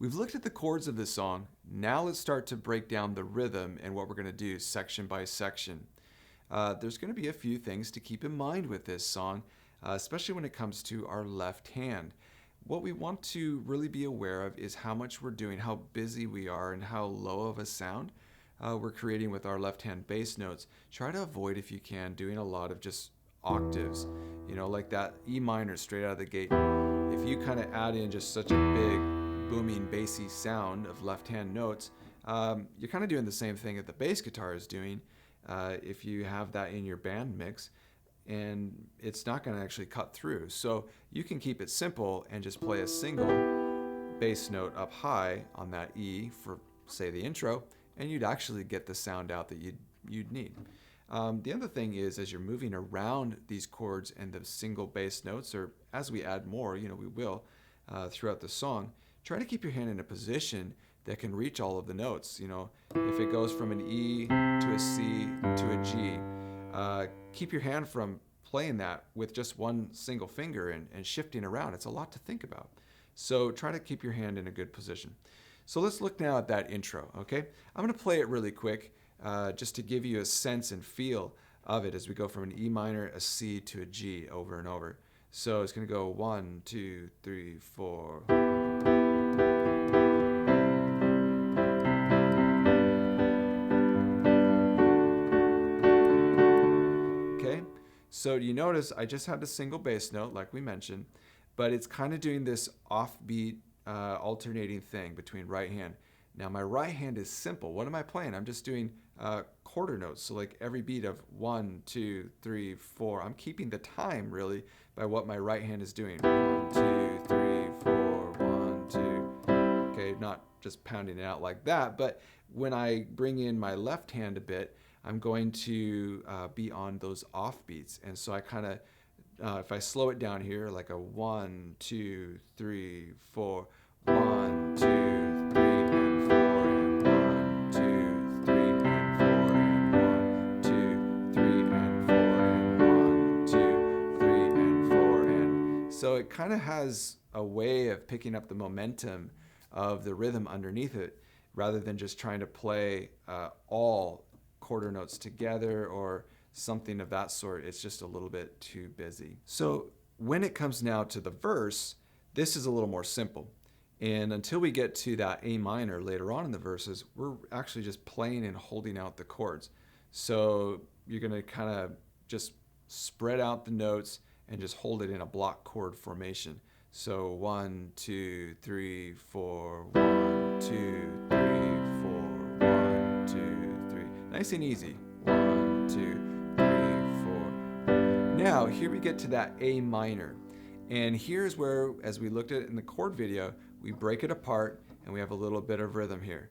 We've looked at the chords of this song. Now let's start to break down the rhythm and what we're going to do section by section. There's going to be a few things to keep in mind with this song, especially when it comes to our left hand. What we want to really be aware of is how much we're doing, how busy we are, and how low of a sound we're creating with our left hand bass notes. Try to avoid, if you can, doing a lot of just octaves, like that E minor straight out of the gate. If you kind of add in just such a big booming bassy sound of left hand notes, you're kind of doing the same thing that the bass guitar is doing if you have that in your band mix, and it's not going to actually cut through. So you can keep it simple and just play a single bass note up high on that E for, say, the intro, and you'd actually get the sound out that you'd need. The other thing is, as you're moving around these chords and the single bass notes, or as we add more, we will throughout the song, try to keep your hand in a position that can reach all of the notes. If it goes from an E to a C to a G, keep your hand from playing that with just one single finger and shifting around. It's a lot to think about. So try to keep your hand in a good position. So let's look now at that intro, okay? I'm going to play it really quick just to give you a sense and feel of it as we go from an E minor, a C to a G over and over. So it's going to go 1, 2, 3, 4. Okay, so you notice I just had a single bass note like we mentioned, but it's kind of doing this offbeat alternating thing between right hand. Now my right hand is simple. What am I playing? I'm just doing quarter notes. So like every beat of 1, 2, 3, 4. I'm keeping the time really by what my right hand is doing. 1, 2, 3, 4, 1, 2. Okay, not just pounding it out like that, but when I bring in my left hand a bit, I'm going to be on those off beats. And so I kind of, if I slow it down here, like a 1, 2, 3, 4, 1, 2, 3, and 4, and 1, 2, 3, and 4, and 1, 2, 3, and 4, and 1, 2, 3, and 4, and so it kind of has a way of picking up the momentum of the rhythm underneath it, rather than just trying to play all quarter notes together or something of that sort. It's just a little bit too busy. So when it comes now to the verse, this is a little more simple. And until we get to that A minor later on in the verses, we're actually just playing and holding out the chords. So you're going to kind of just spread out the notes and just hold it in a block chord formation. So 1, 2, 3, 4, 1, 2, 3, 4, 1, 2, 3. Nice and easy. 1, 2, 3, 4. Now here we get to that A minor. And here's where, as we looked at it in the chord video, we break it apart and we have a little bit of rhythm here.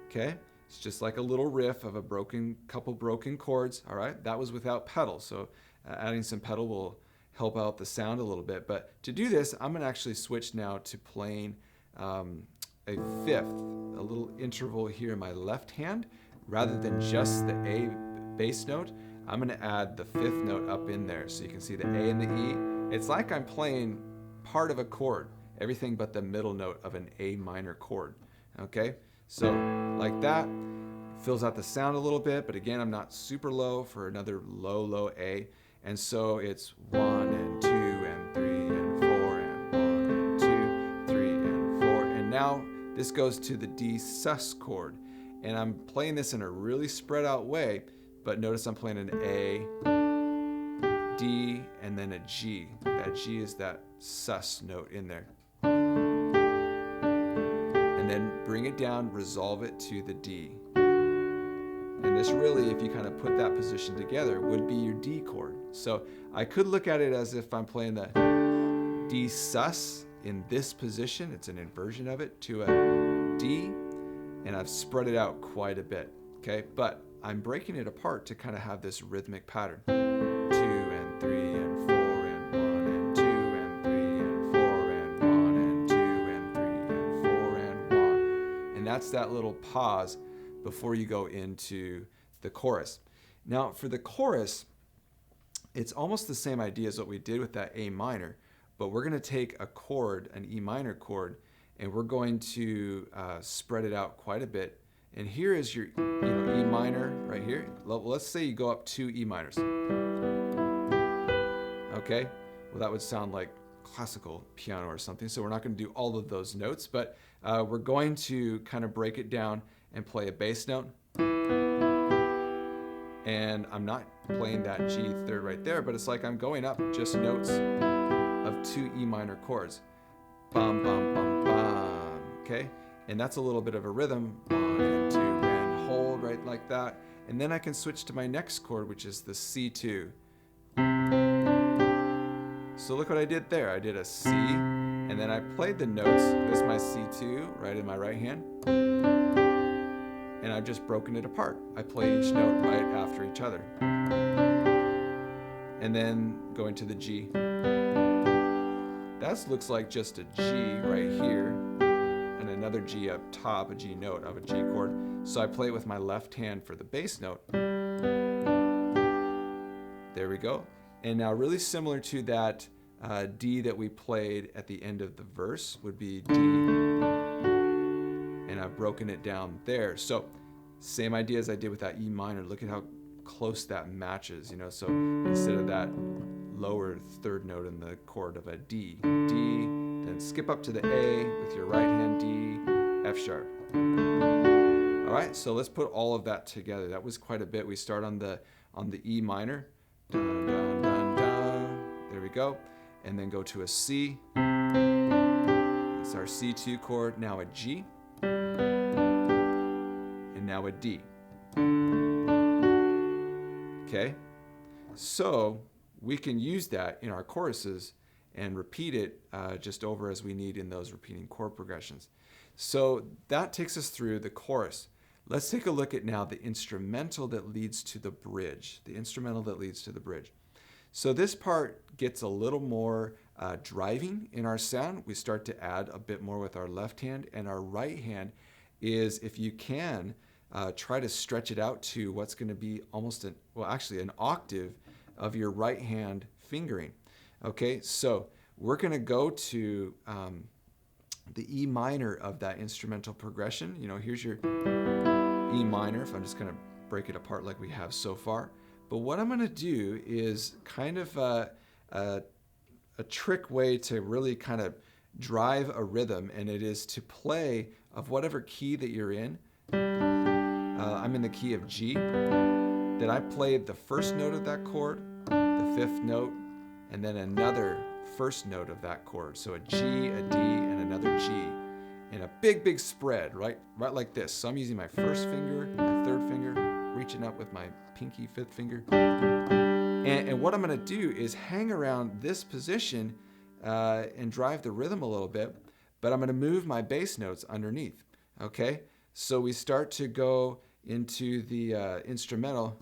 Okay, it's just like a little riff of a couple broken chords. All right, that was without pedal, so adding some pedal will help out the sound a little bit. But to do this, I'm going to actually switch now to playing a fifth, a little interval here in my left hand. Rather than just the A bass note, I'm going to add the fifth note up in there. So you can see the A and the E. It's like I'm playing part of a chord, everything but the middle note of an A minor chord. Okay, so like that, fills out the sound a little bit, but again, I'm not super low for another low A. And so it's 1 and 2 and 3 and 4 and 1 and 2, 3 and 4. And now this goes to the D sus chord. And I'm playing this in a really spread out way, but notice I'm playing an A, D, and then a G. That G is that sus note in there. And then bring it down, resolve it to the D. And this really, if you kind of put that position together, would be your D chord. So I could look at it as if I'm playing the D sus in this position. It's an inversion of it to a D. And I've spread it out quite a bit, okay? But I'm breaking it apart to kind of have this rhythmic pattern. 2 and 3 and 4 and 1 and 2 and 3 and 4 and 1 and 2 and 3 and 4 and 1. And that's that little pause before you go into the chorus. Now for the chorus, it's almost the same idea as what we did with that A minor, but we're going to take a chord, an E minor chord, and we're going to spread it out quite a bit. And here is your E minor right here. Let's say you go up 2 E minors. Okay, well that would sound like classical piano or something, so we're not going to do all of those notes, but we're going to kind of break it down and play a bass note. And I'm not playing that G third right there, but it's like I'm going up just notes of 2 E minor chords. Bum, bum, bum, bum, okay? And that's a little bit of a rhythm. 1 and 2 and hold right like that. And then I can switch to my next chord, which is the C2. So look what I did there. I did a C, and then I played the notes. This is my C2 right in my right hand. And I've just broken it apart. I play each note right after each other. And then go into the G. That looks like just a G right here, and another G up top, a G note of a G chord. So I play it with my left hand for the bass note. There we go. And now really similar to that D that we played at the end of the verse would be D. And I've broken it down there. So same idea as I did with that E minor. Look at how close that matches, So instead of that lower third note in the chord of a D, then skip up to the A with your right hand D, F sharp. All right, so let's put all of that together. That was quite a bit. We start on the E minor. Dun, dun, dun, dun. There we go. And then go to a C. It's our C2 chord. Now a G. And now a D. Okay? So we can use that in our choruses and repeat it just over as we need in those repeating chord progressions. So that takes us through the chorus. Let's take a look at now the instrumental that leads to the bridge. The instrumental that leads to the bridge. So this part gets a little more driving in our sound. We start to add a bit more with our left hand, and our right hand is, if you can, try to stretch it out to what's going to be almost an octave of your right hand fingering. Okay, so we're going to go to the E minor of that instrumental progression. Here's your E minor, if I'm just going to break it apart like we have so far. But what I'm going to do is kind of a trick way to really kind of drive a rhythm, and it is to play of whatever key that you're in. I'm in the key of G. Then I played the first note of that chord, the fifth note, and then another first note of that chord. So a G, a D, and another G. And a big, big spread, right like this. So I'm using my first finger, my third finger, reaching up with my pinky fifth finger. And what I'm going to do is hang around this position and drive the rhythm a little bit, but I'm going to move my bass notes underneath. Okay? So we start to go into the instrumental.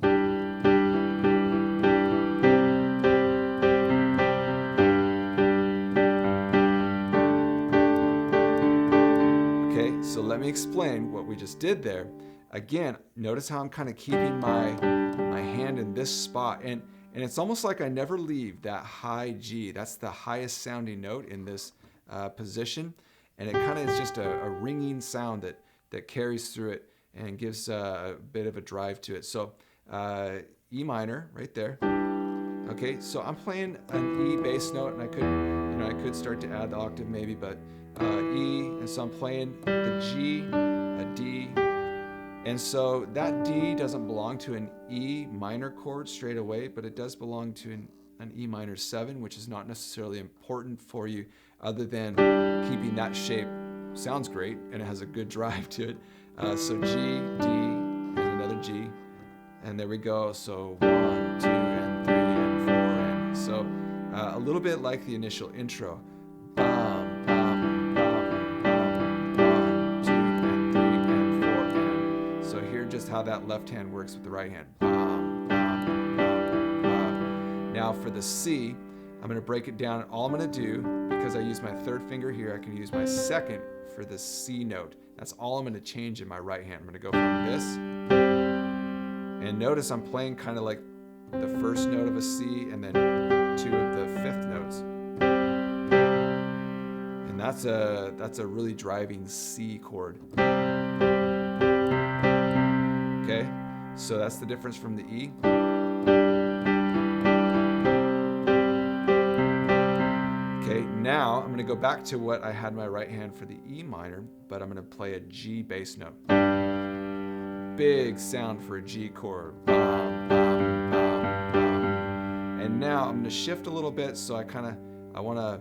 Okay, so let me explain what we just did there. Again, notice how I'm kind of keeping my hand in this spot, and it's almost like I never leave that high G. That's the highest sounding note in this position, and it kind of is just a ringing sound that carries through it and gives a bit of a drive to it. So E minor right there. Okay, so I'm playing an E bass note, and I could start to add the octave maybe, but E, and so I'm playing the G, a D, and so that D doesn't belong to an E minor chord straight away, but it does belong to an E minor 7, which is not necessarily important for you other than keeping that shape. Sounds great, and it has a good drive to it. So G, D, and another G, and there we go. So 1, 2, and 3, and 4, and so a little bit like the initial intro. Bum, bum, bum, bum, 1, 2, and 3, and 4, and so here just how that left hand works with the right hand. Bum, bum, bum, bum. Now for the C, I'm going to break it down. All I'm going to do, because I use my third finger here, I can use my second for the C note. That's all I'm going to change in my right hand. I'm going to go from this And notice I'm playing kind of like the first note of a C and then 2 of the 5th notes. And that's a really driving C chord. Okay, so that's the difference from the E. Okay, now I'm going to go back to what I had my right hand for the E minor, but I'm going to play a G bass note. Big sound for a G chord. And now I'm going to shift a little bit, so I'm going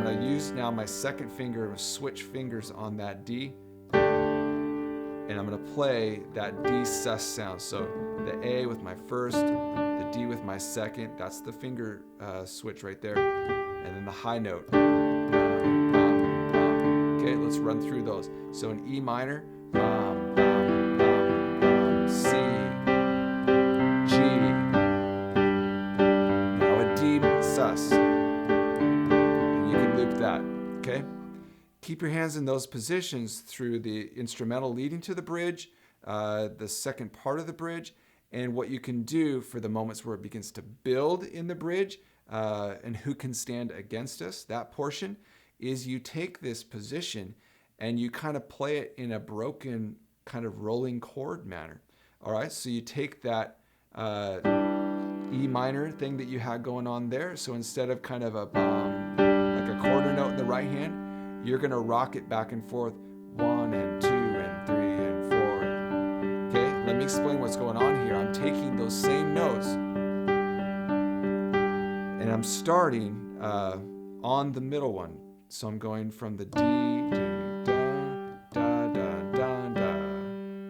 to use now my second finger and switch fingers on that D. And I'm going to play that D sus sound. So the A with my first, the D with my second, that's the finger switch right there. And then the high note. Okay, let's run through those. So an E minor, C, G, now a D sus. And you can loop that, okay? Keep your hands in those positions through the instrumental leading to the bridge, the second part of the bridge, and what you can do for the moments where it begins to build in the bridge, and who can stand against us, that portion, is you take this position and you kind of play it in a broken kind of rolling chord manner. All right, so you take that E minor thing that you had going on there, so instead of kind of like a quarter note in the right hand, you're going to rock it back and forth, 1 and 2 and 3 and 4. Okay, let me explain what's going on here. I'm taking those same notes and I'm starting on the middle one. So I'm going from the D to da, da, da, da, da.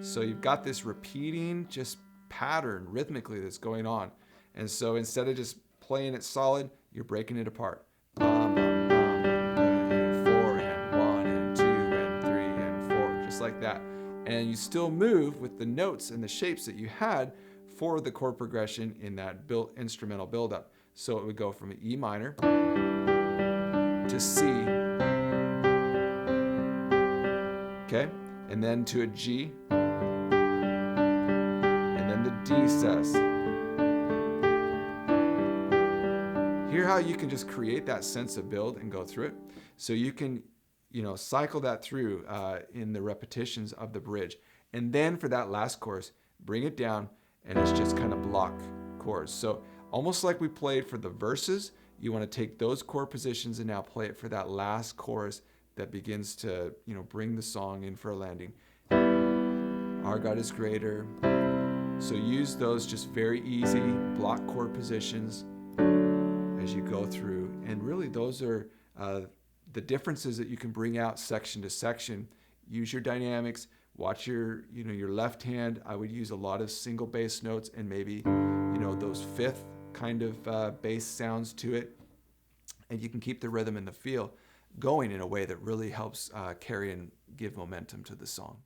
So you've got this repeating just pattern rhythmically that's going on. And so instead of just playing it solid, you're breaking it apart. Like that, and you still move with the notes and the shapes that you had for the chord progression in that instrumental buildup. So it would go from an E minor to C, okay, and then to a G, and then the D sus. Hear how you can just create that sense of build and go through it. So you can cycle that through in the repetitions of the bridge. And then for that last chorus, bring it down, and it's just kind of block chords. So almost like we played for the verses, you want to take those chord positions and now play it for that last chorus that begins to, bring the song in for a landing. Our God is greater. So use those just very easy block chord positions as you go through. And really those are the differences that you can bring out section to section. Use your dynamics, watch your left hand. I would use a lot of single bass notes and maybe, those fifth kind of bass sounds to it. And you can keep the rhythm and the feel going in a way that really helps carry and give momentum to the song.